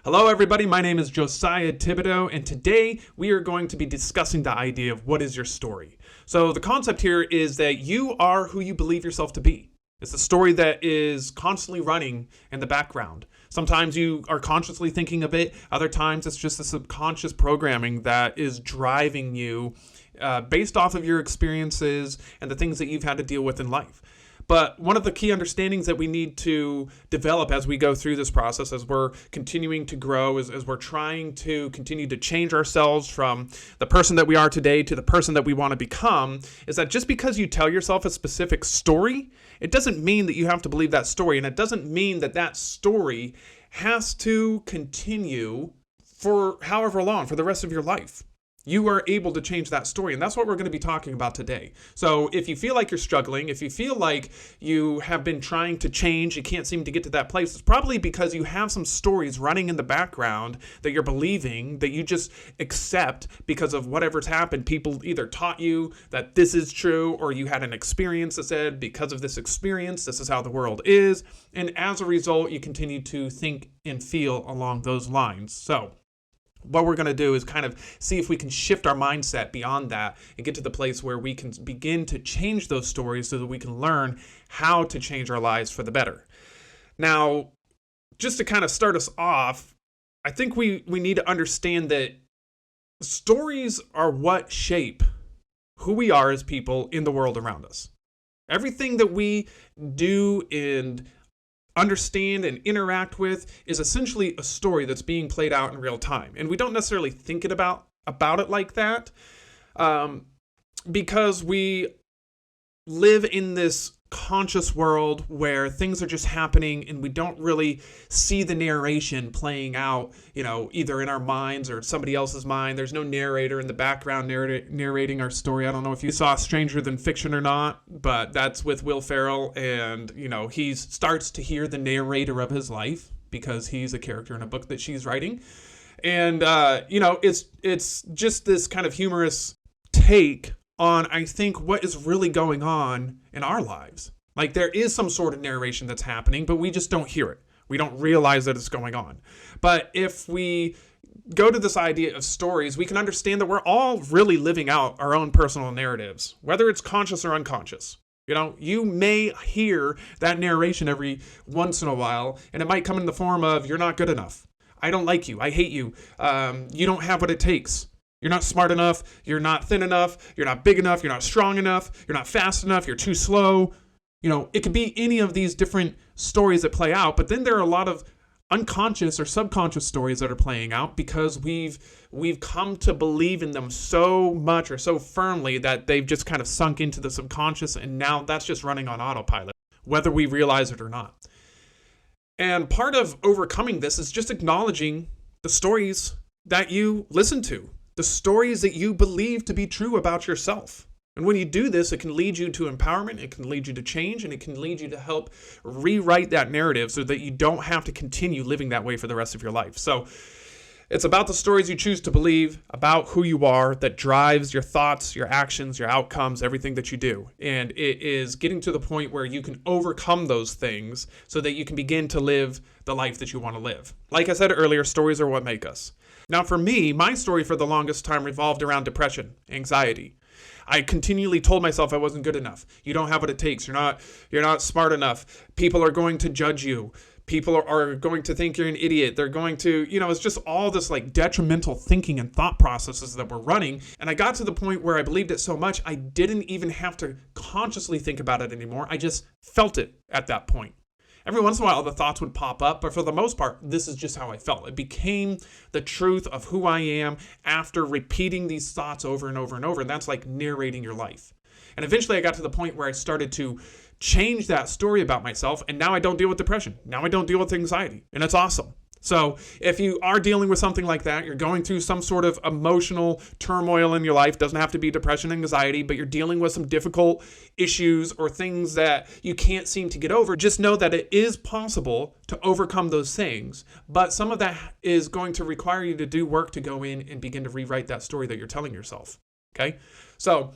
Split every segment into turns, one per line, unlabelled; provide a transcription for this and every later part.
Hello, everybody. My name is Josiah Thibodeau, and today we are going to be discussing the idea of what is your story. So the concept here is that you are who you believe yourself to be. It's a story that is constantly running in the background. Sometimes you are consciously thinking of it. Other times it's just the subconscious programming that is driving you based off of your experiences and the things that you've had to deal with in life. But one of the key understandings that we need to develop as we go through this process, as we're continuing to grow, as we're trying to continue to change ourselves from the person that we are today to the person that we want to become, is that just because you tell yourself a specific story, it doesn't mean that you have to believe that story. And it doesn't mean that that story has to continue for however long, for the rest of your life. You are able to change that story, and that's what we're going to be talking about today. So if you feel like you're struggling, if you feel like you have been trying to change, you can't seem to get to that place, it's probably because you have some stories running in the background that you're believing, that you just accept because of whatever's happened. People either taught you that this is true, or you had an experience that said, because of this experience, this is how the world is. And as a result, you continue to think and feel along those lines. So what we're going to do is kind of see if we can shift our mindset beyond that and get to the place where we can begin to change those stories so that we can learn how to change our lives for the better. Now, just to kind of start us off, I think we need to understand that stories are what shape who we are as people in the world around us. Everything that we do and understand and interact with is essentially a story that's being played out in real time. And we don't necessarily think about it like that because we live in this conscious world where things are just happening and we don't really see the narration playing out, either in our minds or somebody else's mind. There's no narrator in the background narrating our story. I don't know if you saw Stranger Than Fiction or not, but that's with Will Ferrell, and he starts to hear the narrator of his life because he's a character in a book that she's writing. And it's just this kind of humorous take on, I think, what is really going on in our lives. Like, there is some sort of narration that's happening, but we just don't hear it. We don't realize that it's going on. But if we go to this idea of stories, we can understand that we're all really living out our own personal narratives, whether it's conscious or unconscious. You may hear that narration every once in a while, and it might come in the form of, you're not good enough. I don't like you. I hate you. You don't have what it takes. You're not smart enough, you're not thin enough, you're not big enough, you're not strong enough, you're not fast enough, you're too slow. It could be any of these different stories that play out, but then there are a lot of unconscious or subconscious stories that are playing out because we've come to believe in them so much or so firmly that they've just kind of sunk into the subconscious, and now that's just running on autopilot, whether we realize it or not. And part of overcoming this is just acknowledging the stories that you listen to, the stories that you believe to be true about yourself. And when you do this, it can lead you to empowerment, it can lead you to change, and it can lead you to help rewrite that narrative so that you don't have to continue living that way for the rest of your life. So it's about the stories you choose to believe, about who you are, that drives your thoughts, your actions, your outcomes, everything that you do. And it is getting to the point where you can overcome those things so that you can begin to live the life that you want to live. Like I said earlier, stories are what make us. Now, for me, my story for the longest time revolved around depression, anxiety. I continually told myself I wasn't good enough. You don't have what it takes. You're not smart enough. People are going to judge you. People are going to think you're an idiot. They're going to, it's just all this like detrimental thinking and thought processes that were running. And I got to the point where I believed it so much, I didn't even have to consciously think about it anymore. I just felt it at that point. Every once in a while, the thoughts would pop up, but for the most part, this is just how I felt. It became the truth of who I am after repeating these thoughts over and over and over, and that's like narrating your life. And eventually, I got to the point where I started to change that story about myself, and now I don't deal with depression. Now I don't deal with anxiety, and it's awesome. So if you are dealing with something like that, you're going through some sort of emotional turmoil in your life, doesn't have to be depression, anxiety, but you're dealing with some difficult issues or things that you can't seem to get over, just know that it is possible to overcome those things. But some of that is going to require you to do work to go in and begin to rewrite that story that you're telling yourself. Okay? So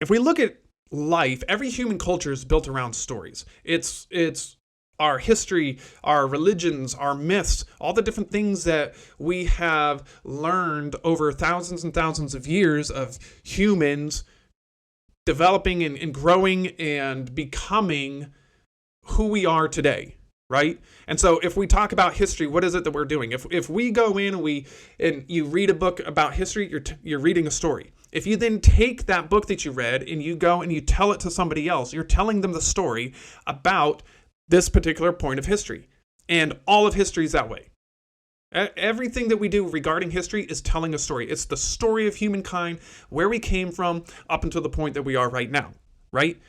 if we look at life, every human culture is built around stories. It's our history, our religions, our myths, all the different things that we have learned over thousands and thousands of years of humans developing and growing and becoming who we are today, right? And so if we talk about history, what is it that we're doing? If we go in and you read a book about history, you're reading a story. If you then take that book that you read and you go and you tell it to somebody else, you're telling them the story about this particular point of history. And all of history is that way. Everything that we do regarding history is telling a story. It's the story of humankind, where we came from, up until the point that we are right now, right?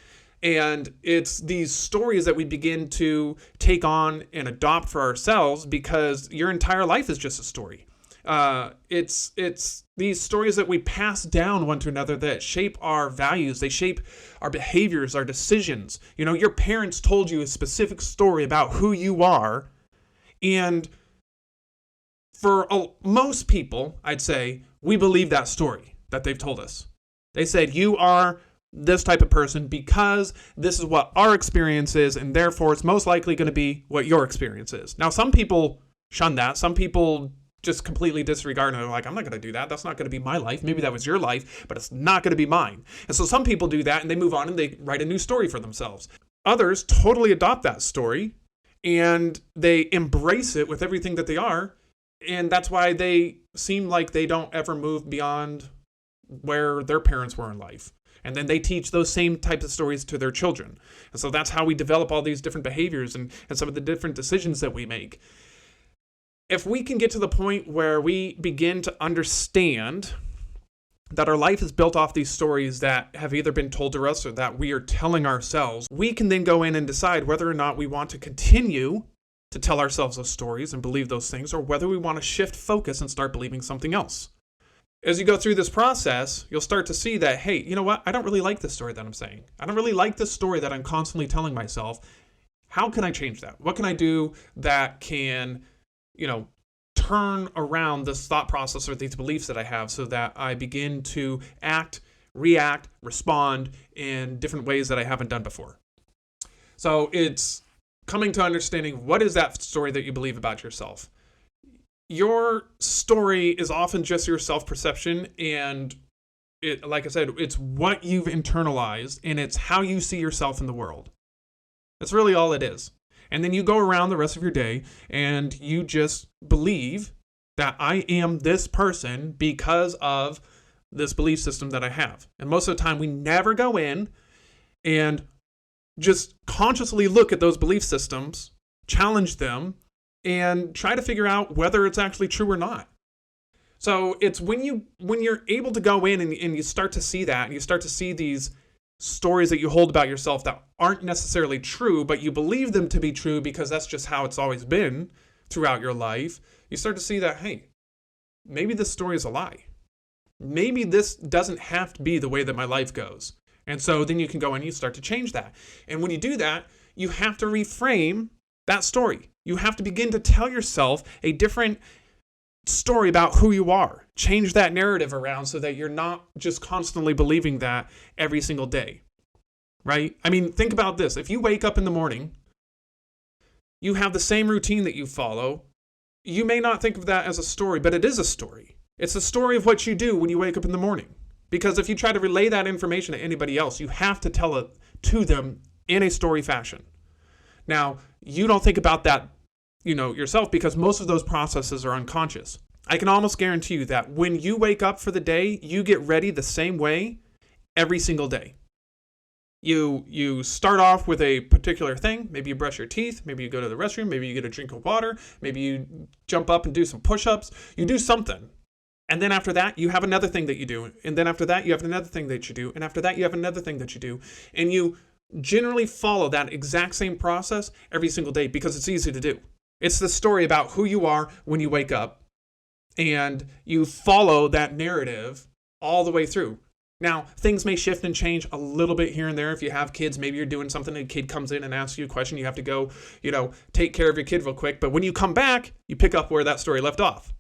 And it's these stories that we begin to take on and adopt for ourselves, because your entire life is just a story. It's these stories that we pass down one to another that shape our values. They shape our behaviors, our decisions. You know, your parents told you a specific story about who you are. And for most people, I'd say, we believe that story that they've told us. They said, you are this type of person because this is what our experience is, and therefore it's most likely going to be what your experience is. Now, some people shun that. Some people just completely disregard and they're like, I'm not going to do that. That's not going to be my life. Maybe that was your life, but it's not going to be mine. And so some people do that and they move on and they write a new story for themselves. Others totally adopt that story and they embrace it with everything that they are. And that's why they seem like they don't ever move beyond where their parents were in life. And then they teach those same types of stories to their children. And so that's how we develop all these different behaviors and some of the different decisions that we make. If we can get to the point where we begin to understand that our life is built off these stories that have either been told to us or that we are telling ourselves, we can then go in and decide whether or not we want to continue to tell ourselves those stories and believe those things, or whether we want to shift focus and start believing something else. As you go through this process, you'll start to see that, hey, you know what? I don't really like this story that I'm saying. I don't really like this story that I'm constantly telling myself. How can I change that? What can I do that can, turn around this thought process or these beliefs that I have so that I begin to act, react, respond in different ways that I haven't done before? So it's coming to understanding, what is that story that you believe about yourself? Your story is often just your self-perception, and like I said, it's what you've internalized, and it's how you see yourself in the world. That's really all it is. And then you go around the rest of your day, and you just believe that I am this person because of this belief system that I have. And most of the time, we never go in and just consciously look at those belief systems, challenge them, and try to figure out whether it's actually true or not. So it's when you're able to go in and you start to see that, and you start to see these stories that you hold about yourself that aren't necessarily true, but you believe them to be true because that's just how it's always been throughout your life, you start to see that, hey, maybe this story is a lie. Maybe this doesn't have to be the way that my life goes. And so then you can go and you start to change that. And when you do that, you have to reframe that story. You have to begin to tell yourself a different story about who you are. Change that narrative around so that you're not just constantly believing that every single day, right? I mean, think about this. If you wake up in the morning, you have the same routine that you follow. You may not think of that as a story, but it is a story. It's a story of what you do when you wake up in the morning. Because if you try to relay that information to anybody else, you have to tell it to them in a story fashion. Now, you don't think about that, yourself, because most of those processes are unconscious. I can almost guarantee you that when you wake up for the day, you get ready the same way every single day. You start off with a particular thing. Maybe you brush your teeth. Maybe you go to the restroom. Maybe you get a drink of water. Maybe you jump up and do some push-ups. You do something. And then after that, you have another thing that you do. And then after that, you have another thing that you do. And after that, you have another thing that you do. And you generally follow that exact same process every single day because it's easy to do. It's the story about who you are when you wake up. And you follow that narrative all the way through. Now, things may shift and change a little bit here and there. If you have kids, maybe you're doing something and a kid comes in and asks you a question. You have to go, take care of your kid real quick. But when you come back, you pick up where that story left off,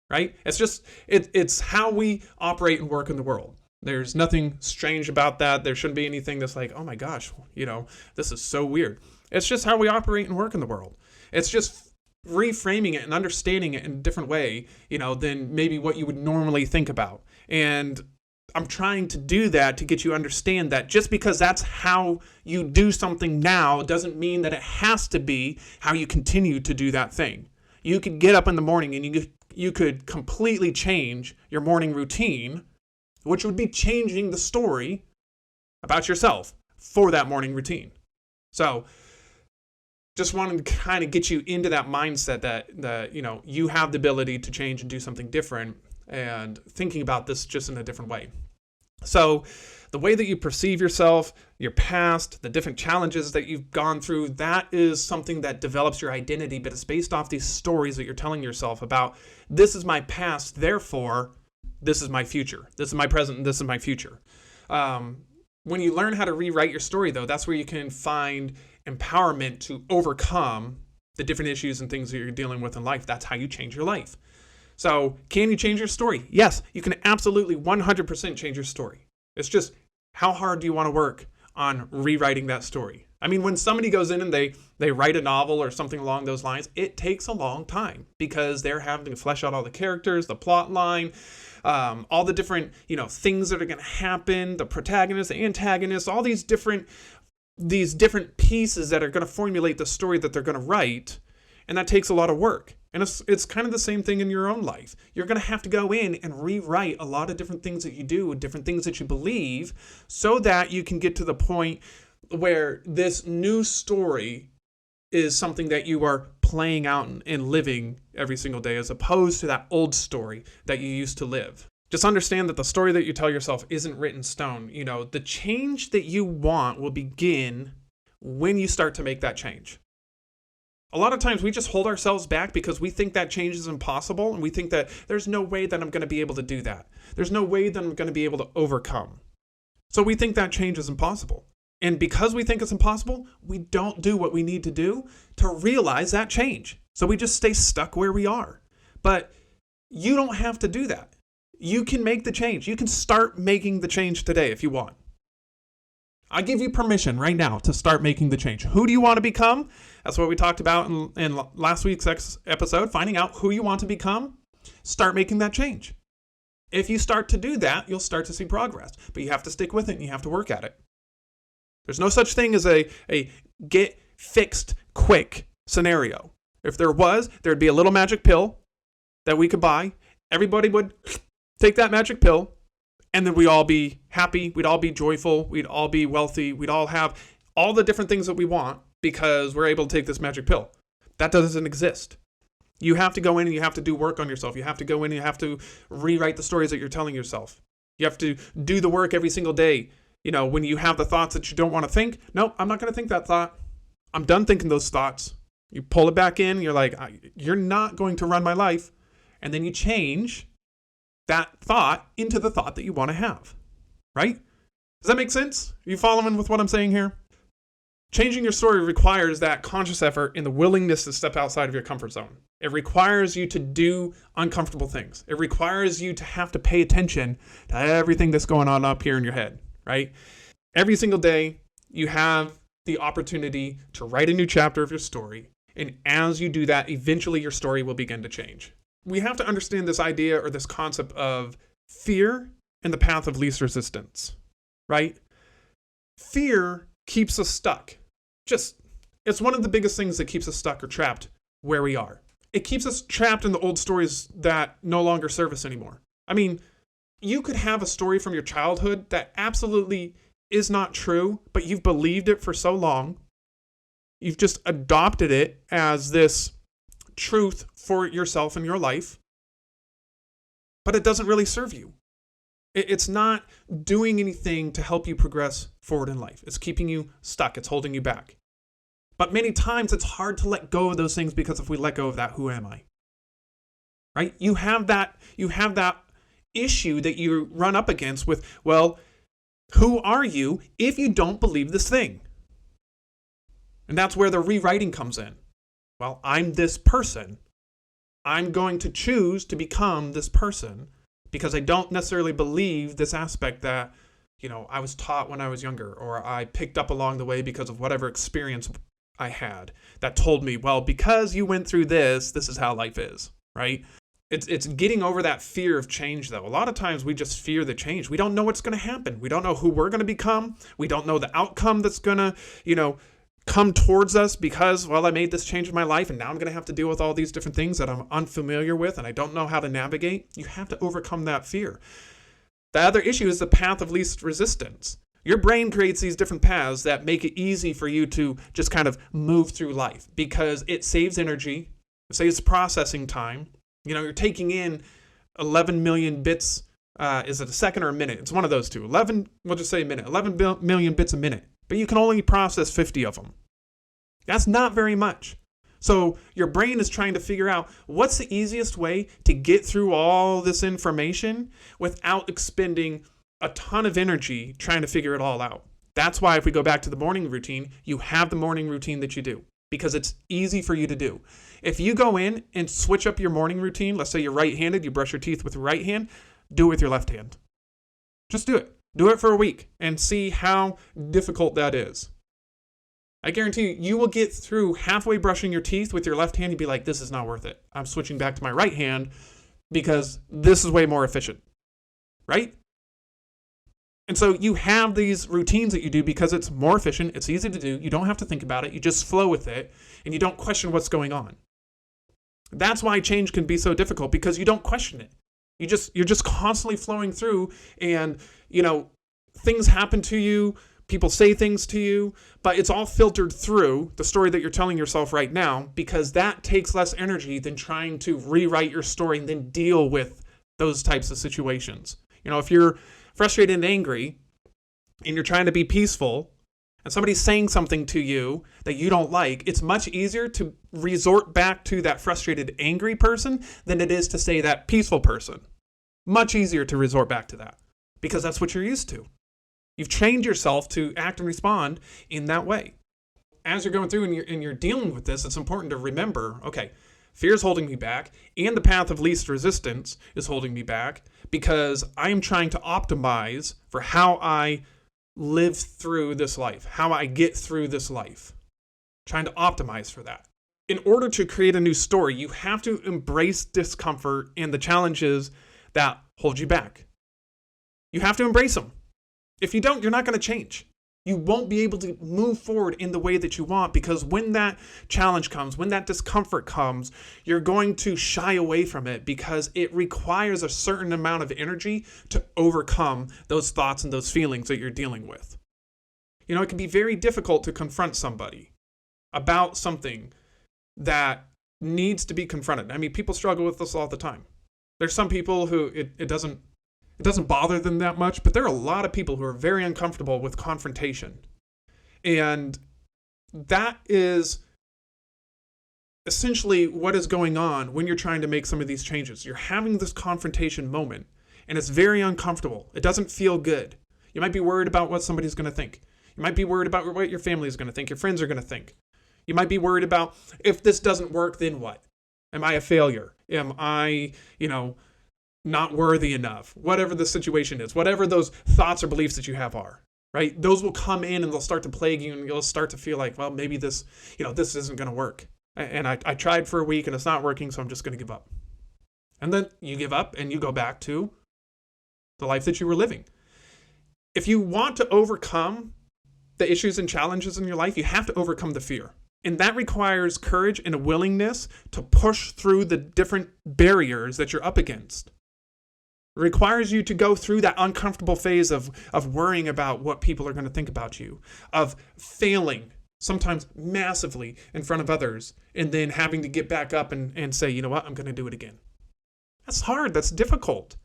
right? It's just, it's how we operate and work in the world. There's nothing strange about that. There shouldn't be anything that's like, oh my gosh, this is so weird. It's just how we operate and work in the world. It's just reframing it and understanding it in a different way, than maybe what you would normally think about. And I'm trying to do that to get you to understand that just because that's how you do something now doesn't mean that it has to be how you continue to do that thing. You could get up in the morning and you could completely change your morning routine, which would be changing the story about yourself for that morning routine. So just wanted to kind of get you into that mindset that you have the ability to change and do something different, and thinking about this just in a different way. So the way that you perceive yourself, your past, the different challenges that you've gone through, that is something that develops your identity, but it's based off these stories that you're telling yourself about, this is my past, therefore, this is my future. This is my present, and this is my future. When you learn how to rewrite your story, though, that's where you can find empowerment to overcome the different issues and things that you're dealing with in life. That's how you change your life. So can you change your story? Yes, you can absolutely 100% change your story. It's just, how hard do you want to work on rewriting that story? I mean, when somebody goes in and they write a novel or something along those lines, it takes a long time because they're having to flesh out all the characters, the plot line, all the different, things that are going to happen, the protagonist, the antagonist, all these different pieces that are going to formulate the story that they're going to write. And that takes a lot of work. And it's kind of the same thing in your own life. You're going to have to go in and rewrite a lot of different things that you do, different things that you believe, so that you can get to the point where this new story is something that you are playing out and living every single day, as opposed to that old story that you used to live. Just understand that the story that you tell yourself isn't written in stone. The change that you want will begin when you start to make that change. A lot of times we just hold ourselves back because we think that change is impossible, and we think that there's no way that I'm going to be able to do that. There's no way that I'm going to be able to overcome. So we think that change is impossible. And because we think it's impossible, we don't do what we need to do to realize that change. So we just stay stuck where we are. But you don't have to do that. You can make the change. You can start making the change today if you want. I give you permission right now to start making the change. Who do you want to become? That's what we talked about in last week's episode, finding out who you want to become. Start making that change. If you start to do that, you'll start to see progress. But you have to stick with it and you have to work at it. There's no such thing as a get fixed quick scenario. If there was, there'd be a little magic pill that we could buy. Everybody would take that magic pill, and then we'd all be happy, we'd all be joyful, we'd all be wealthy, we'd all have all the different things that we want because we're able to take this magic pill. That doesn't exist. You have to go in and you have to do work on yourself. You have to go in and you have to rewrite the stories that you're telling yourself. You have to do the work every single day. When you have the thoughts that you don't want to think, no, I'm not going to think that thought. I'm done thinking those thoughts. You pull it back in, you're like, you're not going to run my life. And then you change that thought into the thought that you want to have, right? Does that make sense? Are you following with what I'm saying here? Changing your story requires that conscious effort and the willingness to step outside of your comfort zone. It requires you to do uncomfortable things. It requires you to have to pay attention to everything that's going on up here in your head, right? Every single day, you have the opportunity to write a new chapter of your story. And as you do that, eventually your story will begin to change. We have to understand this idea or this concept of fear and the path of least resistance, right? Fear keeps us stuck. It's one of the biggest things that keeps us stuck or trapped where we are. It keeps us trapped in the old stories that no longer serve us anymore. I mean, you could have a story from your childhood that absolutely is not true, but you've believed it for so long. You've just adopted it as this truth for yourself and your life, but it doesn't really serve you. It's not doing anything to help you progress forward in life. It's keeping you stuck. It's holding you back. But many times it's hard to let go of those things because if we let go of that, who am I? Right? You have that issue that you run up against with, well, who are you if you don't believe this thing? And that's where the rewriting comes in. Well, I'm this person. I'm going to choose to become this person because I don't necessarily believe this aspect that, I was taught when I was younger or I picked up along the way because of whatever experience I had that told me, well, because you went through this, this is how life is, right? It's getting over that fear of change, though. A lot of times we just fear the change. We don't know what's going to happen. We don't know who we're going to become. We don't know the outcome that's going to, come towards us because, well, I made this change in my life and now I'm going to have to deal with all these different things that I'm unfamiliar with and I don't know how to navigate. You have to overcome that fear. The other issue is the path of least resistance. Your brain creates these different paths that make it easy for you to just kind of move through life because it saves energy, it saves processing time. You're taking in 11 million bits. Is it a second or a minute? It's one of those two. We'll just say a minute. 11 million bits a minute. But you can only process 50 of them. That's not very much. So your brain is trying to figure out what's the easiest way to get through all this information without expending a ton of energy trying to figure it all out. That's why if we go back to the morning routine, you have the morning routine that you do because it's easy for you to do. If you go in and switch up your morning routine, let's say you're right-handed, you brush your teeth with your right hand, do it with your left hand. Just do it. Do it for a week and see how difficult that is. I guarantee you will get through halfway brushing your teeth with your left hand and be like, this is not worth it. I'm switching back to my right hand because this is way more efficient, right? And so you have these routines that you do because it's more efficient, it's easy to do, you don't have to think about it, you just flow with it, and you don't question what's going on. That's why change can be so difficult because you don't question it. You're just constantly flowing through and, things happen to you, people say things to you, but it's all filtered through the story that you're telling yourself right now because that takes less energy than trying to rewrite your story and then deal with those types of situations. If you're frustrated and angry and you're trying to be peaceful and somebody's saying something to you that you don't like, it's much easier to resort back to that frustrated, angry person than it is to say that peaceful person. Much easier to resort back to that because that's what you're used to. You've trained yourself to act and respond in that way. As you're going through and you're dealing with this, it's important to remember, okay, fear is holding me back and the path of least resistance is holding me back because I'm trying to optimize for how I live through this life, how I get through this life. Trying to optimize for that. In order to create a new story, you have to embrace discomfort and the challenges that hold you back. You have to embrace them. If you don't, you're not going to change. You won't be able to move forward in the way that you want because when that challenge comes, when that discomfort comes, you're going to shy away from it because it requires a certain amount of energy to overcome those thoughts and those feelings that you're dealing with. It can be very difficult to confront somebody about something that needs to be confronted. I mean, people struggle with this all the time. There's some people who it doesn't bother them that much, but there are a lot of people who are very uncomfortable with confrontation. And that is essentially what is going on when you're trying to make some of these changes. You're having this confrontation moment, and it's very uncomfortable. It doesn't feel good. You might be worried about what somebody's going to think. You might be worried about what your family is going to think, your friends are going to think. You might be worried about, if this doesn't work, then what? Am I a failure? Am I, not worthy enough? Whatever the situation is, whatever those thoughts or beliefs that you have are, right? Those will come in and they'll start to plague you and you'll start to feel like, well, maybe this isn't going to work. And I tried for a week and it's not working, so I'm just going to give up. And then you give up and you go back to the life that you were living. If you want to overcome the issues and challenges in your life, you have to overcome the fear. And that requires courage and a willingness to push through the different barriers that you're up against. It requires you to go through that uncomfortable phase of worrying about what people are going to think about you, of failing, sometimes massively, in front of others, and then having to get back up and say, you know what, I'm going to do it again. That's hard. That's difficult.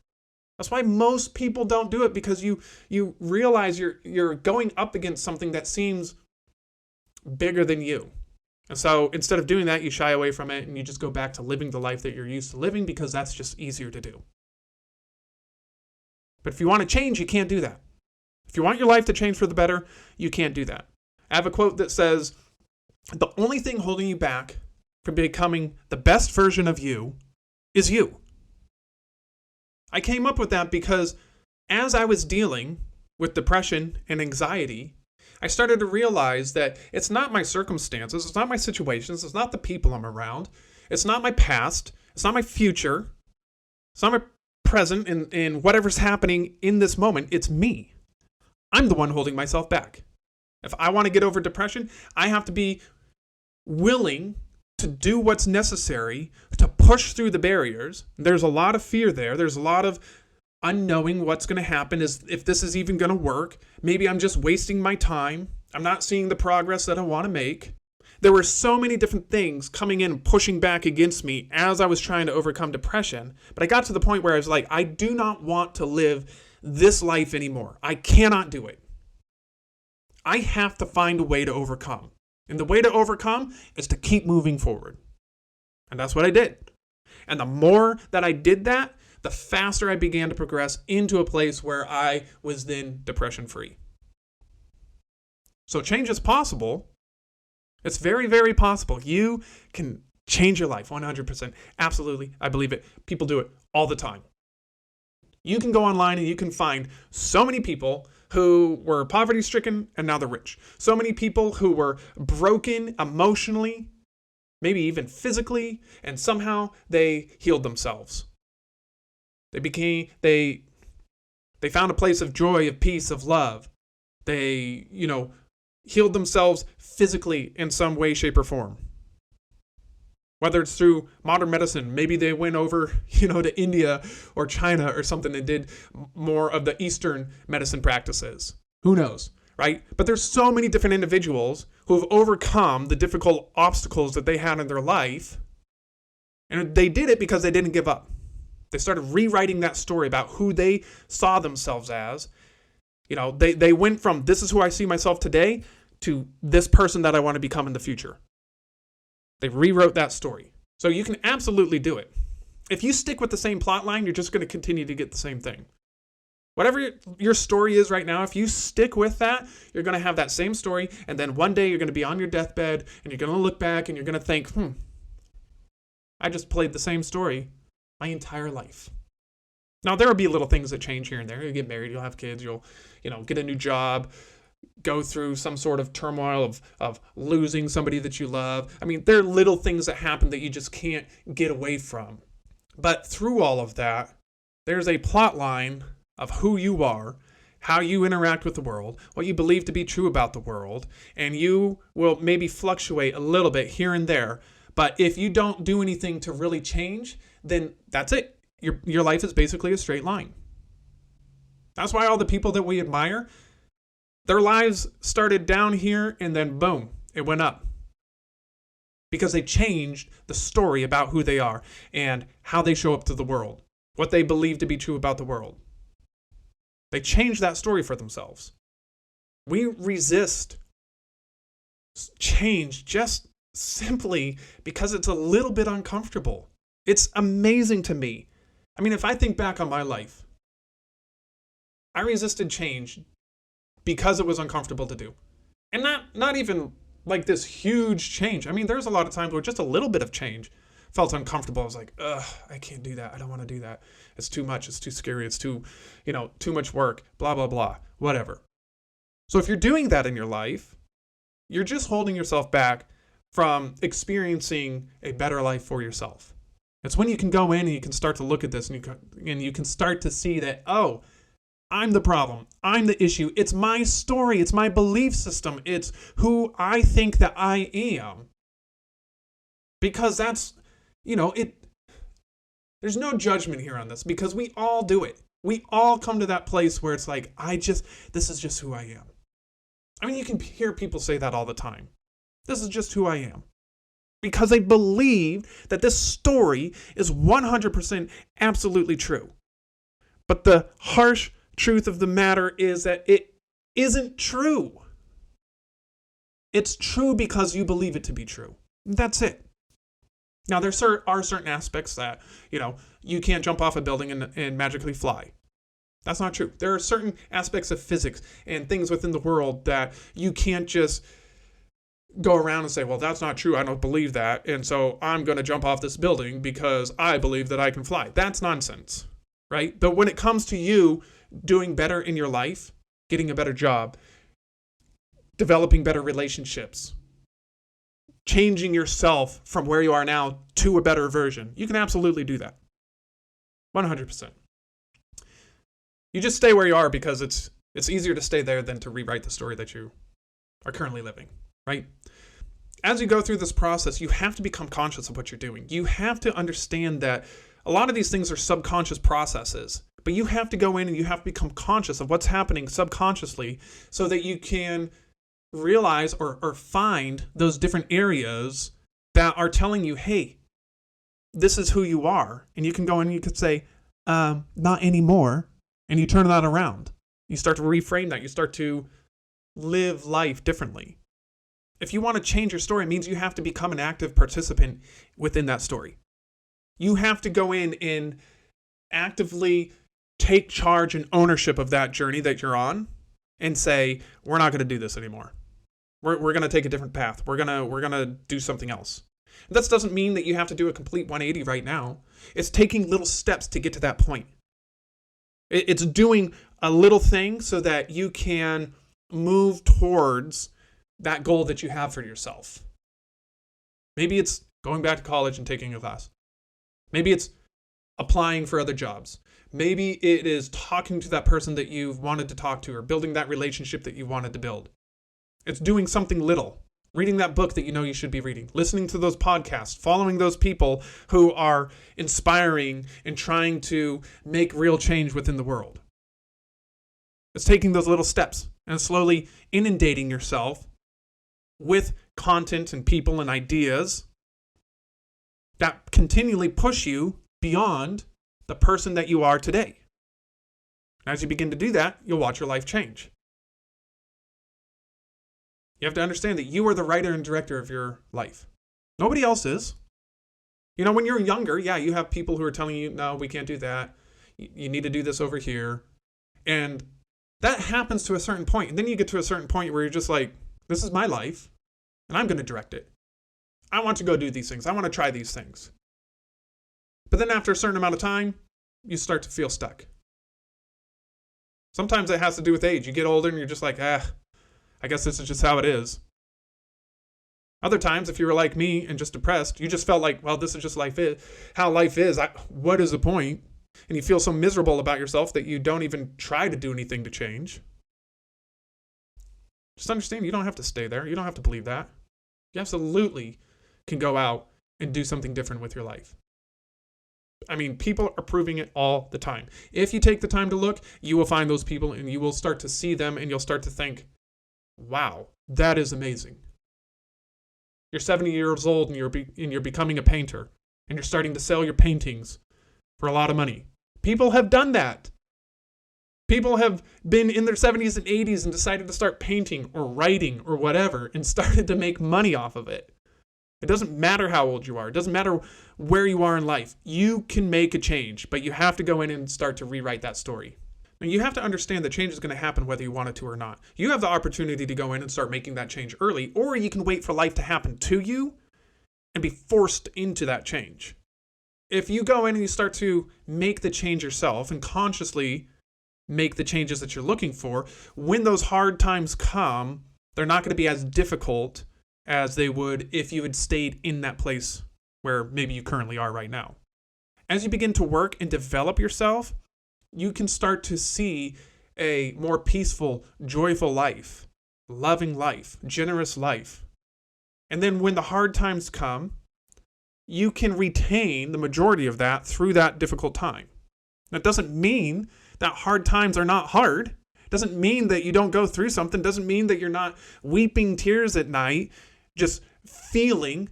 That's why most people don't do it, because you realize you're going up against something that seems bigger than you. And so instead of doing that, you shy away from it and you just go back to living the life that you're used to living because that's just easier to do. But if you want to change, you can't do that. If you want your life to change for the better, you can't do that. I have a quote that says, the only thing holding you back from becoming the best version of you is you. I came up with that because as I was dealing with depression and anxiety, I started to realize that it's not my circumstances, it's not my situations, it's not the people I'm around, it's not my past, it's not my future, it's not my present in whatever's happening in this moment. It's me. I'm the one holding myself back. If I want to get over depression, I have to be willing to do what's necessary to push through the barriers. There's a lot of fear there. There's a lot of unknowing what's going to happen, is if this is even going to work. Maybe I'm just wasting my time. I'm not seeing the progress that I want to make. There were so many different things coming in and pushing back against me as I was trying to overcome depression. But I got to the point where I was like, I do not want to live this life anymore. I cannot do it. I have to find a way to overcome. And the way to overcome is to keep moving forward. And that's what I did. And the more that I did that, the faster I began to progress into a place where I was then depression free. So change is possible. It's very, very possible. You can change your life 100%. Absolutely. I believe it. People do it all the time. You can go online and you can find so many people who were poverty stricken and now they're rich. So many people who were broken emotionally, maybe even physically, and somehow they healed themselves. They found a place of joy, of peace, of love. They, healed themselves physically in some way, shape, or form. Whether it's through modern medicine, maybe they went over, to India or China or something and did more of the Eastern medicine practices. Who knows, right? But there's so many different individuals who have overcome the difficult obstacles that they had in their life. And they did it because they didn't give up. They started rewriting that story about who they saw themselves as. They went from this is who I see myself today to this person that I want to become in the future. They rewrote that story. So you can absolutely do it. If you stick with the same plot line, you're just going to continue to get the same thing. Whatever your story is right now, if you stick with that, you're going to have that same story. And then one day you're going to be on your deathbed and you're going to look back and you're going to think, I just played the same story my entire life. Now, there will be little things that change here and there. You'll get married, you'll have kids, you'll, get a new job, go through some sort of turmoil of losing somebody that you love. I mean, there are little things that happen that you just can't get away from. But through all of that, there's a plot line of who you are, how you interact with the world, what you believe to be true about the world, and you will maybe fluctuate a little bit here and there. But if you don't do anything to really change, then that's it. Your life is basically a straight line. That's why all the people that we admire, their lives started down here and then boom, it went up. Because they changed the story about who they are and how they show up to the world, what they believe to be true about the world. They changed that story for themselves. We resist change just simply because it's a little bit uncomfortable. It's amazing to me. I mean, if I think back on my life, I resisted change because it was uncomfortable to do. And not even like this huge change. I mean, there's a lot of times where just a little bit of change felt uncomfortable. I was like, I can't do that. I don't want to do that. It's too much. It's too scary. It's too much work, blah, blah, blah, whatever. So if you're doing that in your life, you're just holding yourself back from experiencing a better life for yourself. It's when you can go in and you can start to look at this and you can start to see that, oh, I'm the problem. I'm the issue. It's my story. It's my belief system. It's who I think that I am. Because that's, there's no judgment here on this because we all do it. We all come to that place where it's like, this is just who I am. I mean, you can hear people say that all the time. This is just who I am. Because they believe that this story is 100% absolutely true. But the harsh truth of the matter is that it isn't true. It's true because you believe it to be true. That's it. Now, there are certain aspects that, you can't jump off a building and magically fly. That's not true. There are certain aspects of physics and things within the world that you can't just go around and say, well, that's not true. I don't believe that. And so I'm going to jump off this building because I believe that I can fly. That's nonsense, right? But when it comes to you doing better in your life, getting a better job, developing better relationships, changing yourself from where you are now to a better version. You can absolutely do that. 100%. You just stay where you are because it's easier to stay there than to rewrite the story that you are currently living, right? As you go through this process, you have to become conscious of what you're doing. You have to understand that a lot of these things are subconscious processes, but you have to go in and you have to become conscious of what's happening subconsciously so that you can realize or find those different areas that are telling you, hey, this is who you are. And you can go in and you could say, not anymore. And you turn that around. You start to reframe that. You start to live life differently. If you want to change your story, it means you have to become an active participant within that story. You have to go in and actively take charge and ownership of that journey that you're on and say, we're not going to do this anymore. We're going to take a different path. We're going to do something else. That doesn't mean that you have to do a complete 180 right now. It's taking little steps to get to that point. It's doing a little thing so that you can move towards that goal that you have for yourself. Maybe it's going back to college and taking a class. Maybe it's applying for other jobs. Maybe it is talking to that person that you've wanted to talk to or building that relationship that you wanted to build. It's doing something little. Reading that book that you know you should be reading. Listening to those podcasts. Following those people who are inspiring and trying to make real change within the world. It's taking those little steps and slowly inundating yourself with content and people and ideas that continually push you beyond the person that you are today. As you begin to do that, you'll watch your life change. You have to understand that you are the writer and director of your life. Nobody else is. You know, when you're younger, yeah, you have people who are telling you, no, we can't do that. You need to do this over here. And that happens to a certain point. And then you get to a certain point where you're just like, this is my life, and I'm going to direct it. I want to go do these things. I want to try these things. But then after a certain amount of time, you start to feel stuck. Sometimes it has to do with age. You get older and you're just like, I guess this is just how it is. Other times, if you were like me and just depressed, you just felt like, well, this is just how life is. What is the point? And you feel so miserable about yourself that you don't even try to do anything to change. Just understand, you don't have to stay there. You don't have to believe that. You absolutely can go out and do something different with your life. I mean, people are proving it all the time. If you take the time to look, you will find those people and you will start to see them and you'll start to think, wow, that is amazing. You're 70 years old and you're becoming a painter and you're starting to sell your paintings for a lot of money. People have done that. People have been in their 70s and 80s and decided to start painting or writing or whatever and started to make money off of it. It doesn't matter how old you are. It doesn't matter where you are in life. You can make a change, but you have to go in and start to rewrite that story. And you have to understand that change is going to happen whether you want it to or not. You have the opportunity to go in and start making that change early, or you can wait for life to happen to you and be forced into that change. If you go in and you start to make the change yourself and consciously make the changes that you're looking for, when those hard times come, they're not going to be as difficult as they would if you had stayed in that place where maybe you currently are right now. As you begin to work and develop yourself, you can start to see a more peaceful, joyful life, loving life, generous life. And then when the hard times come, you can retain the majority of that through that difficult time. That doesn't mean that hard times are not hard. It doesn't mean that you don't go through something. It doesn't mean that you're not weeping tears at night, just feeling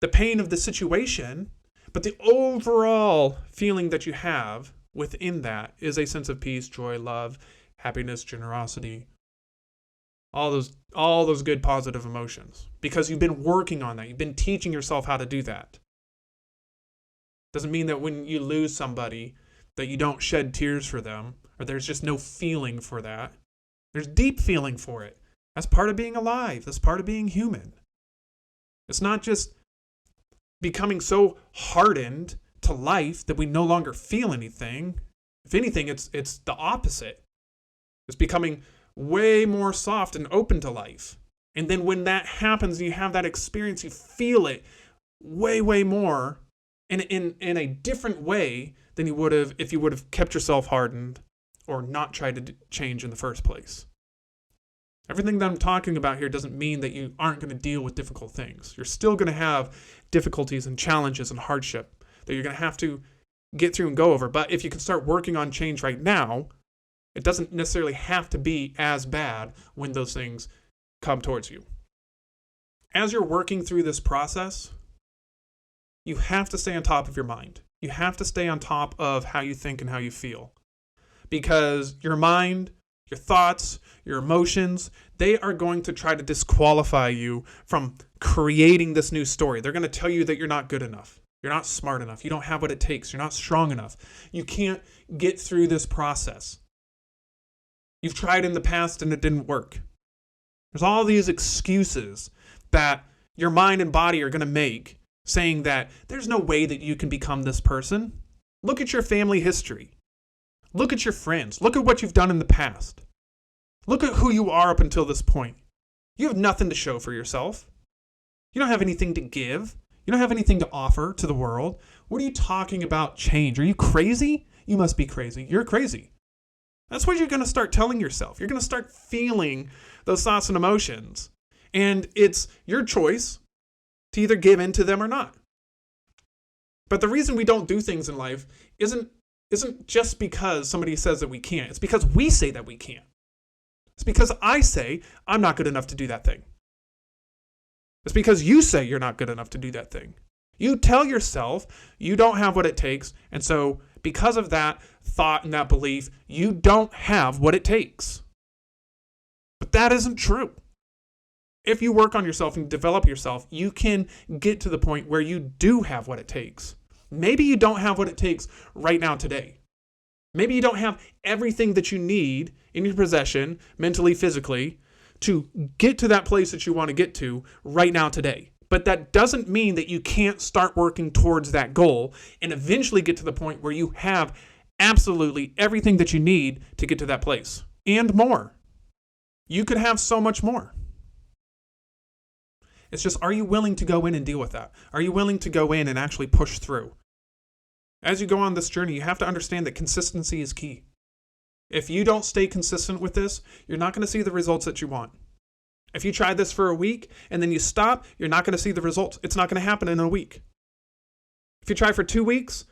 the pain of the situation. But the overall feeling that you have within that is a sense of peace, joy, love, happiness, generosity, all those good positive emotions, because you've been working on that. You've been teaching yourself how to do that. Doesn't mean that when you lose somebody that you don't shed tears for them, or there's just no feeling for that. There's deep feeling for it. That's part of being alive. That's part of being human. It's not just becoming so hardened to life that we no longer feel anything. If anything, it's the opposite. It's becoming way more soft and open to life. And then when that happens and you have that experience, you feel it way, way more in a different way than you would have if you would have kept yourself hardened or not tried to change in the first place. Everything that I'm talking about here doesn't mean that you aren't going to deal with difficult things. You're still going to have difficulties and challenges and hardship that you're going to have to get through and go over. But if you can start working on change right now, it doesn't necessarily have to be as bad when those things come towards you. As you're working through this process, you have to stay on top of your mind. You have to stay on top of how you think and how you feel. Because your mind, your thoughts, your emotions, they are going to try to disqualify you from creating this new story. They're going to tell you that you're not good enough. You're not smart enough. You don't have what it takes. You're not strong enough. You can't get through this process. You've tried in the past and it didn't work. There's all these excuses that your mind and body are going to make, saying that there's no way that you can become this person. Look at your family history. Look at your friends. Look at what you've done in the past. Look at who you are up until this point. You have nothing to show for yourself. You don't have anything to give. You don't have anything to offer to the world. What are you talking about change? Are you crazy? You must be crazy. You're crazy. That's what you're going to start telling yourself. You're going to start feeling those thoughts and emotions. And it's your choice to either give in to them or not. But the reason we don't do things in life isn't just because somebody says that we can't. It's because we say that we can't. It's because I say I'm not good enough to do that thing. It's because you say you're not good enough to do that thing. You tell yourself you don't have what it takes, and so because of that thought and that belief, you don't have what it takes. But that isn't true. If you work on yourself and develop yourself, you can get to the point where you do have what it takes. Maybe you don't have what it takes right now today. Maybe you don't have everything that you need in your possession, mentally, physically, to get to that place that you want to get to right now today. But that doesn't mean that you can't start working towards that goal and eventually get to the point where you have absolutely everything that you need to get to that place and more. You could have so much more. It's just, are you willing to go in and deal with that? Are you willing to go in and actually push through? As you go on this journey, you have to understand that consistency is key. If you don't stay consistent with this, you're not going to see the results that you want. If you try this for a week and then you stop, you're not going to see the results. It's not going to happen in a week. If you try for 2 weeks,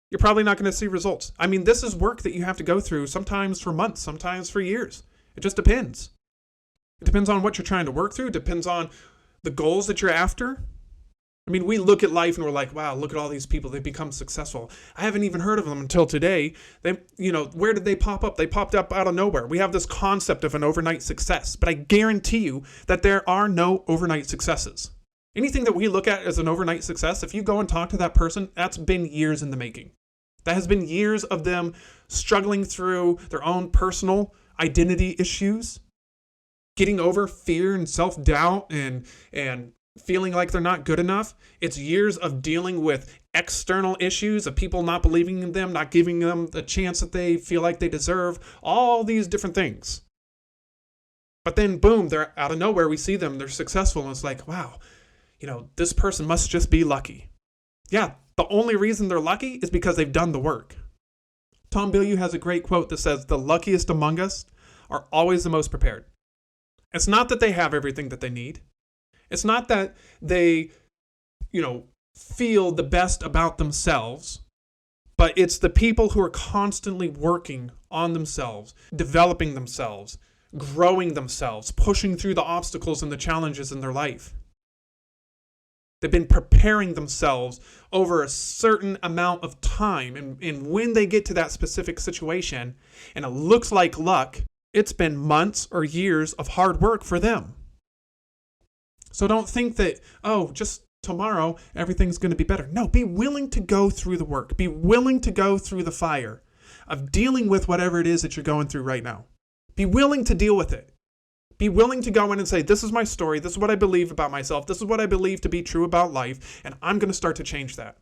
you're probably not going to see results. I mean, this is work that you have to go through, sometimes for months, sometimes for years. It just depends. It depends on what you're trying to work through. It depends on the goals that you're after. I mean, we look at life and we're like, wow, look at all these people. They've become successful. I haven't even heard of them until today. Where did they pop up? They popped up out of nowhere. We have this concept of an overnight success, but I guarantee you that there are no overnight successes. Anything that we look at as an overnight success, if you go and talk to that person, that's been years in the making. That has been years of them struggling through their own personal identity issues, getting over fear and self-doubt and feeling like they're not good enough. It's years of dealing with external issues of people not believing in them, not giving them the chance that they feel like they deserve, all these different things. But then, boom, they're out of nowhere. We see them, they're successful, and it's like, wow, this person must just be lucky. Yeah, the only reason they're lucky is because they've done the work. Tom Bilyeu has a great quote that says, the luckiest among us are always the most prepared. It's not that they have everything that they need. It's not that they, feel the best about themselves, but it's the people who are constantly working on themselves, developing themselves, growing themselves, pushing through the obstacles and the challenges in their life. They've been preparing themselves over a certain amount of time, and when they get to that specific situation, and it looks like luck, it's been months or years of hard work for them. So don't think that, just tomorrow everything's going to be better. No, be willing to go through the work. Be willing to go through the fire of dealing with whatever it is that you're going through right now. Be willing to deal with it. Be willing to go in and say, this is my story. This is what I believe about myself. This is what I believe to be true about life. And I'm going to start to change that.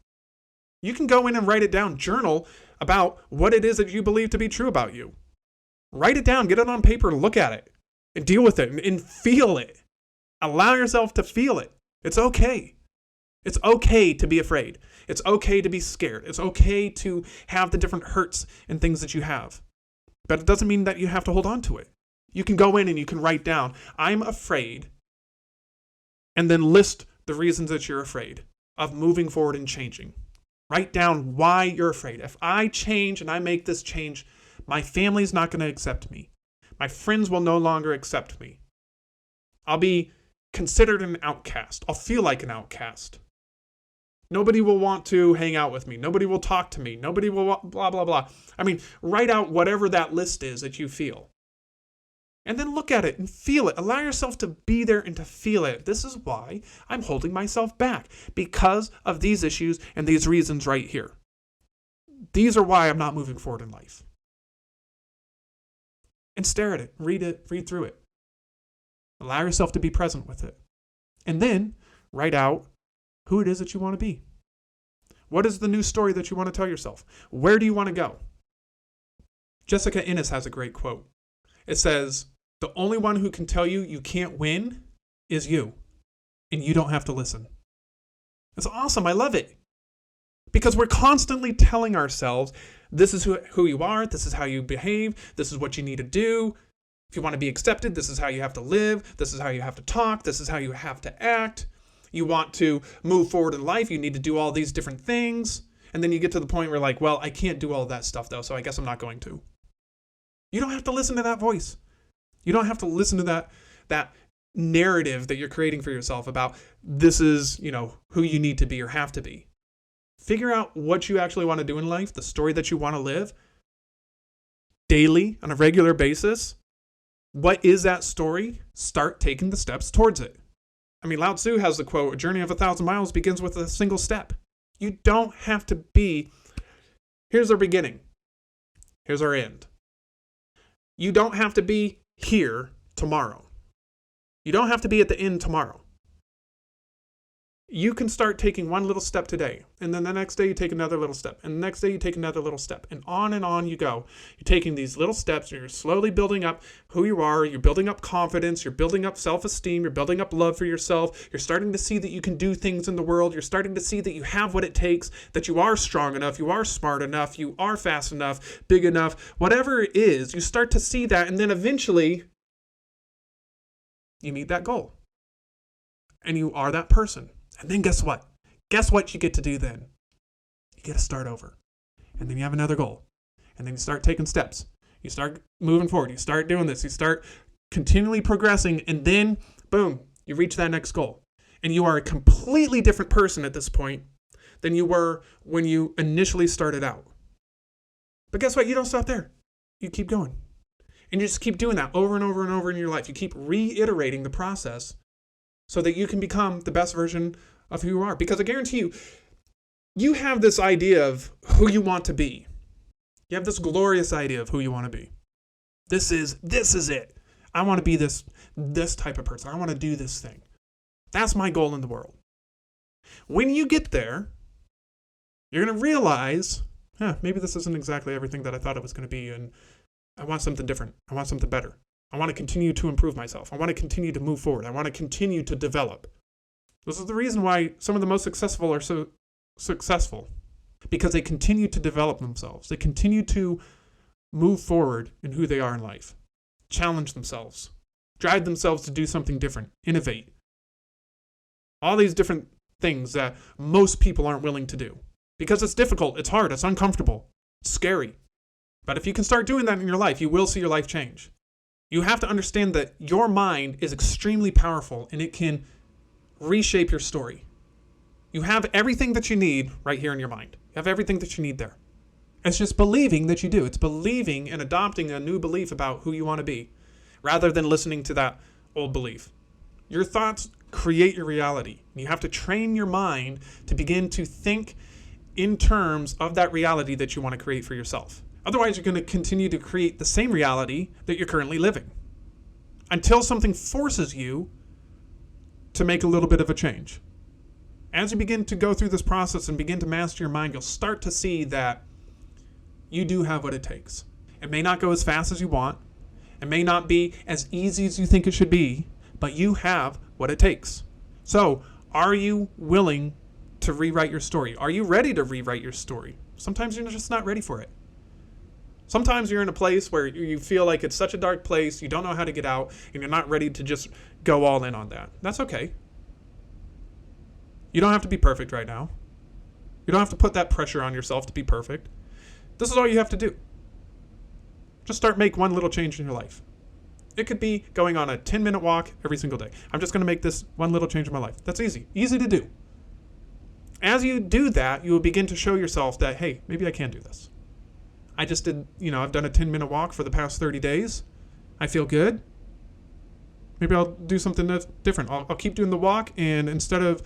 You can go in and write it down. Journal about what it is that you believe to be true about you. Write it down. Get it on paper. Look at it. and deal with it and feel it. Allow yourself to feel it. It's okay. It's okay to be afraid. It's okay to be scared. It's okay to have the different hurts and things that you have. But it doesn't mean that you have to hold on to it. You can go in and you can write down, I'm afraid, and then list the reasons that you're afraid of moving forward and changing. Write down why you're afraid. If I change and I make this change, my family's not going to accept me. My friends will no longer accept me. I'll be considered an outcast. I'll feel like an outcast. Nobody will want to hang out with me. Nobody will talk to me. Nobody will blah, blah, blah. I mean, write out whatever that list is that you feel. And then look at it and feel it. Allow yourself to be there and to feel it. This is why I'm holding myself back, because of these issues and these reasons right here. These are why I'm not moving forward in life. And stare at it, read through it. Allow yourself to be present with it. And then write out who it is that you want to be. What is the new story that you want to tell yourself? Where do you want to go? Jessica Innes has a great quote. It says, the only one who can tell you you can't win is you, and you don't have to listen. It's awesome. I love it. Because we're constantly telling ourselves, this is who you are, this is how you behave, this is what you need to do. If you want to be accepted, this is how you have to live, this is how you have to talk, this is how you have to act. You want to move forward in life, you need to do all these different things. And then you get to the point where you're like, well, I can't do all that stuff though, so I guess I'm not going to. You don't have to listen to that voice. You don't have to listen to that narrative that you're creating for yourself about this is, who you need to be or have to be. Figure out what you actually want to do in life, the story that you want to live daily on a regular basis. What is that story? Start taking the steps towards it. I mean, Lao Tzu has the quote, a journey of 1,000 miles begins with a single step. You don't have to be, here's our beginning. Here's our end. You don't have to be here tomorrow. You don't have to be at the end tomorrow. You can start taking one little step today, and then the next day you take another little step, and the next day you take another little step, and on you go. You're taking these little steps, and you're slowly building up who you are, you're building up confidence, you're building up self-esteem, you're building up love for yourself, you're starting to see that you can do things in the world, you're starting to see that you have what it takes, that you are strong enough, you are smart enough, you are fast enough, big enough, whatever it is, you start to see that, and then eventually you meet that goal. And you are that person. And then guess what? Guess what you get to do then? You get to start over. And then you have another goal. And then you start taking steps. You start moving forward. You start doing this. You start continually progressing. And then, boom, you reach that next goal. And you are a completely different person at this point than you were when you initially started out. But guess what? You don't stop there. You keep going. And you just keep doing that over and over and over in your life. You keep reiterating the process so that you can become the best version of who you are. Because I guarantee you, you have this idea of who you want to be. You have this glorious idea of who you want to be. This is it. I want to be this type of person. I want to do this thing. That's my goal in the world. When you get there, you're going to realize, maybe this isn't exactly everything that I thought it was going to be, and I want something different. I want something better. I want to continue to improve myself. I want to continue to move forward. I want to continue to develop. This is the reason why some of the most successful are so successful, because they continue to develop themselves. They continue to move forward in who they are in life, challenge themselves, drive themselves to do something different, innovate. All these different things that most people aren't willing to do because it's difficult, it's hard, it's uncomfortable, it's scary. But if you can start doing that in your life, you will see your life change. You have to understand that your mind is extremely powerful and it can reshape your story. You have everything that you need right here in your mind. You have everything that you need there. It's just believing that you do. It's believing and adopting a new belief about who you want to be rather than listening to that old belief. Your thoughts create your reality. You have to train your mind to begin to think in terms of that reality that you want to create for yourself. Otherwise, you're going to continue to create the same reality that you're currently living until something forces you to make a little bit of a change. As you begin to go through this process and begin to master your mind, you'll start to see that you do have what it takes. It may not go as fast as you want. It may not be as easy as you think it should be, but you have what it takes. So, are you willing to rewrite your story? Are you ready to rewrite your story? Sometimes you're just not ready for it. Sometimes you're in a place where you feel like it's such a dark place, you don't know how to get out, and you're not ready to just go all in on that. That's okay. You don't have to be perfect right now. You don't have to put that pressure on yourself to be perfect. This is all you have to do. Just make one little change in your life. It could be going on a 10-minute walk every single day. I'm just going to make this one little change in my life. That's easy. Easy to do. As you do that, you will begin to show yourself that, hey, maybe I can do this. I just did, I've done a 10-minute walk for the past 30 days. I feel good. Maybe I'll do something that's different. I'll keep doing the walk, and instead of,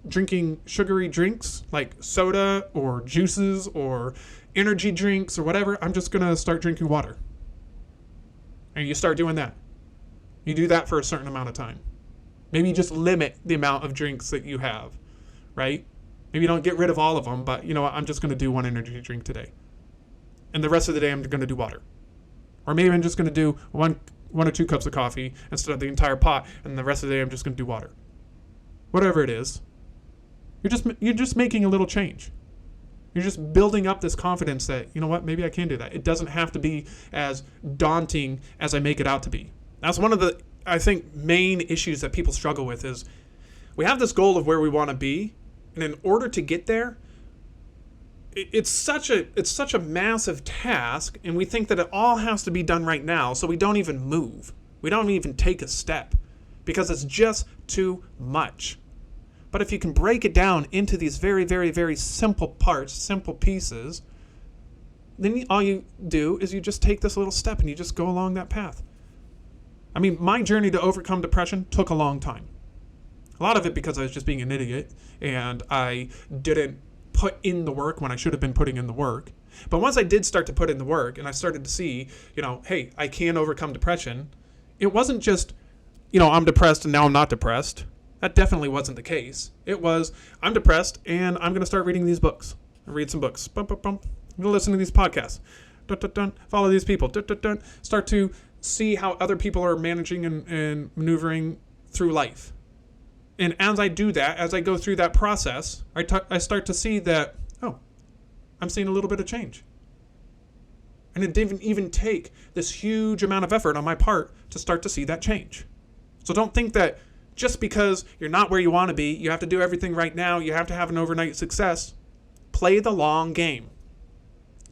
drinking sugary drinks like soda or juices or energy drinks or whatever, I'm just going to start drinking water. And you start doing that. You do that for a certain amount of time. Maybe you just limit the amount of drinks that you have, right? Maybe you don't get rid of all of them, but you know what? I'm just going to do one energy drink today. And the rest of the day, I'm going to do water. Or maybe I'm just going to do one or two cups of coffee instead of the entire pot, and the rest of the day, I'm just going to do water. Whatever it is, you're just making a little change. You're just building up this confidence that, you know what, maybe I can do that. It doesn't have to be as daunting as I make it out to be. That's one of the, I think, main issues that people struggle with is we have this goal of where we want to be, and in order to get there, it's such a massive task, and we think that it all has to be done right now, so we don't even move. We don't even take a step because it's just too much. But if you can break it down into these very, very, very simple parts, simple pieces, then all you do is you just take this little step and you just go along that path. I mean, my journey to overcome depression took a long time. A lot of it because I was just being an idiot and I didn't put in the work when I should have been putting in the work. But once I did start to put in the work and I started to see, hey, I can overcome depression, it wasn't just, I'm depressed and now I'm not depressed. That definitely wasn't the case. It was, I'm depressed and I'm going to start reading these books. I read some books. I'm going to listen to these podcasts. Follow these people. Start to see how other people are managing and maneuvering through life. And as I do that, as I go through that process, I start to see that, I'm seeing a little bit of change. And it didn't even take this huge amount of effort on my part to start to see that change. So don't think that just because you're not where you want to be, you have to do everything right now, you have to have an overnight success. Play the long game.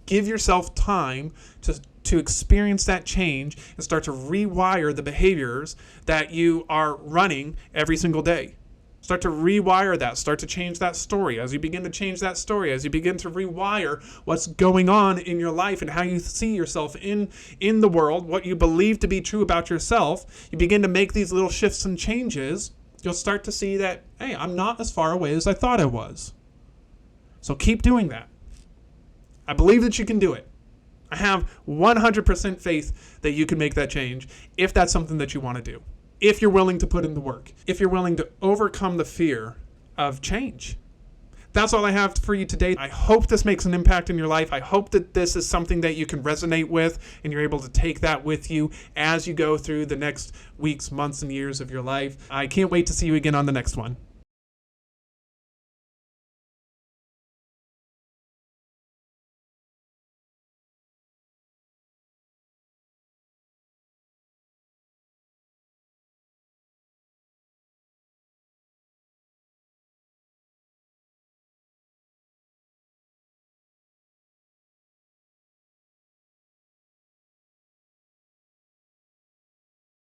Give yourself time to experience that change and start to rewire the behaviors that you are running every single day. Start to rewire that. Start to change that story. As you begin to change that story, as you begin to rewire what's going on in your life and how you see yourself in the world, what you believe to be true about yourself, you begin to make these little shifts and changes, you'll start to see that, hey, I'm not as far away as I thought I was. So keep doing that. I believe that you can do it. I have 100% faith that you can make that change if that's something that you want to do. If you're willing to put in the work. If you're willing to overcome the fear of change. That's all I have for you today. I hope this makes an impact in your life. I hope that this is something that you can resonate with and you're able to take that with you as you go through the next weeks, months, and years of your life. I can't wait to see you again on the next one.